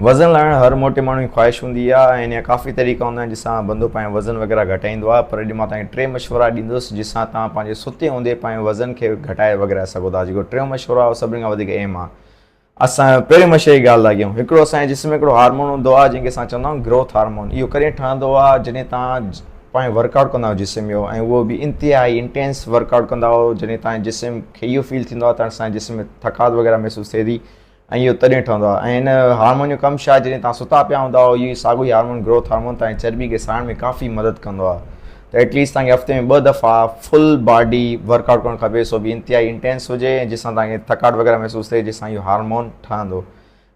वज़न लाइण हर मोटे माण्हू जी ख़्वाहिश हूंदी आहे ऐं इन जा काफ़ी तरीक़ा हूंदा आहिनि जिसां बंदो पंहिंजो वज़न वग़ैरह घटाईंदो आहे। पर अॼु मां तव्हांखे 3 मशवरा ॾींदुसि जिसां तव्हां पंहिंजे सुते हूंदे पंहिंजे वज़न खे घटाए वग़ैरह सघो था। जेको 3 मशवरो आहे उहो सभिनी खां वधीक अहम आहे। असां पहिरें मशे जी ॻाल्हि था कयूं। हिकिड़ो असांजे जिस्म में हिकिड़ो हार्मोन हूंदो आहे जंहिंखे असां चवंदा आहियूं ग्रोथ हार्मोन। इहो कॾहिं ठहंदो आहे जॾहिं तव्हां पंहिंजो वर्कआउट कंदा आहियो जिस्म जो, ऐं उहो बि इंतिहाई इंटेंस वर्कआउट कंदा हो जॾहिं तव्हांजे जिस्म खे इहो फील थींदो आहे त असांजे जिस्म में थकावट वग़ैरह महसूसु थिए थी, ऐं इहो तॾहिं ठहंदो आहे। ऐं हिन हार्मोन जो कमु छा आहे, जॾहिं तव्हां सुता पिया हूंदा हो इहो साॻियो ई हार्मोन ग्रोथ हार्मोन तव्हांजी चर्बी खे साड़ण में काफ़ी मदद कंदो आहे। त एटलीस्ट तव्हांखे हफ़्ते में 2 दफ़ा फुल बॉडी वर्कआउट करणु खपे, सो बि इंतिहाई इंटेंस हुजे जिसां तव्हांखे थकावट वग़ैरह महसूसु थिए, जिसां इहो हार्मोन ठहंदो।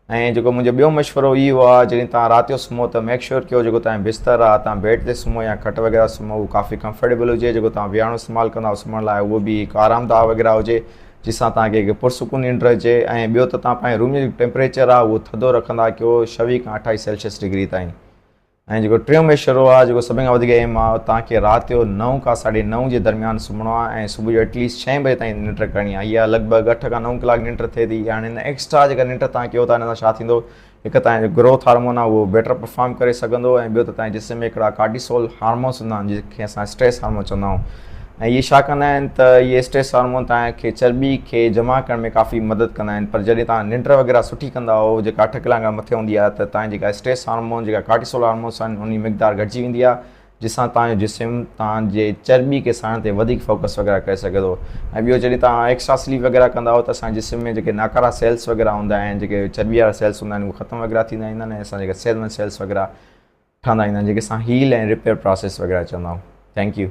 ऐं जेको मुंहिंजो ॿियो मशवरो इहो आहे, जॾहिं तव्हां राति जो सुम्हो त मेक श्योर कयो जेको तव्हांजो बिस्तर आहे, तव्हां बेड ते सुम्हो या खट वग़ैरह सुम्हो, उहो काफ़ी कंफर्टेबल हुजे। जेको तव्हां विहाणो इस्तेमालु कंदा सुम्हण लाइ उहो बि हिकु आरामदाह वग़ैरह हुजे जिसां तव्हांखे हिकु पुरसुकून निंड अचे। ऐं ॿियो त तव्हां पंहिंजे रूम जो टेम्परेचर आहे उहो थधो रखंदा कयो 26 खां 28 सेल्सियस डिग्री ताईं। ऐं जेको टियों मशवरो आहे जेको सभिनि खां वधीक अहम आहे, तव्हांखे राति जो 9 खां 9:30 जे दरमियान सुम्हणो आहे ऐं सुबुह जो एटलीस्ट 6 बजे ताईं निंड करणी आहे। इहा लॻभॻि 8 खां 9 कलाक निंड थिए थी। हाणे हिन एक्स्ट्रा जेका निंड तव्हां कयो था हिन सां छा थींदो, हिकु तव्हांजो ग्रोथ हार्मोन आहे उहो बेटर परफॉर्म करे सघंदो, ऐं ॿियो त तव्हांजे जिस्म में हिकिड़ा कार्टिसोल हार्मोन्स हूंदा आहिनि जंहिंखे असां स्ट्रेस हार्मोन चवंदा आहियूं। ऐं इहे छा कंदा आहिनि त इहे स्ट्रेस हार्मोन तव्हांखे चर्बी खे जमा करण में काफ़ी मदद कंदा आहिनि। पर जॾहिं तव्हां निंड वग़ैरह सुठी कंदा हो जेका 8 कलाक खां मथे हूंदी आहे, त तव्हांजी जेका स्ट्रेस हार्मोन जेका कार्टिसोल हार्मोन्स आहिनि उन जी मिक़दार घटिजी वेंदी आहे, जिसां तव्हांजो जिस्म तव्हांजे चर्बी खे साड़ण ते वधीक फोकस वग़ैरह करे सघे थो। ऐं ॿियो जॾहिं तव्हां एक्स्ट्रा स्लीप वग़ैरह कंदा हो त असांजे जिस्म में जेके नाकारा सेल्स वग़ैरह हूंदा आहिनि, जेके चर्बी वारा सेल्स हूंदा आहिनि, उहे ख़तमु वग़ैरह थींदा ईंदा आहिनि ऐं असां जेके सेलमन सेल्स वग़ैरह ठहंदा ईंदा आहिनि, जेके असां हील ऐं रिपेयर प्रोसेस वग़ैरह चवंदा आहियूं। Thank U.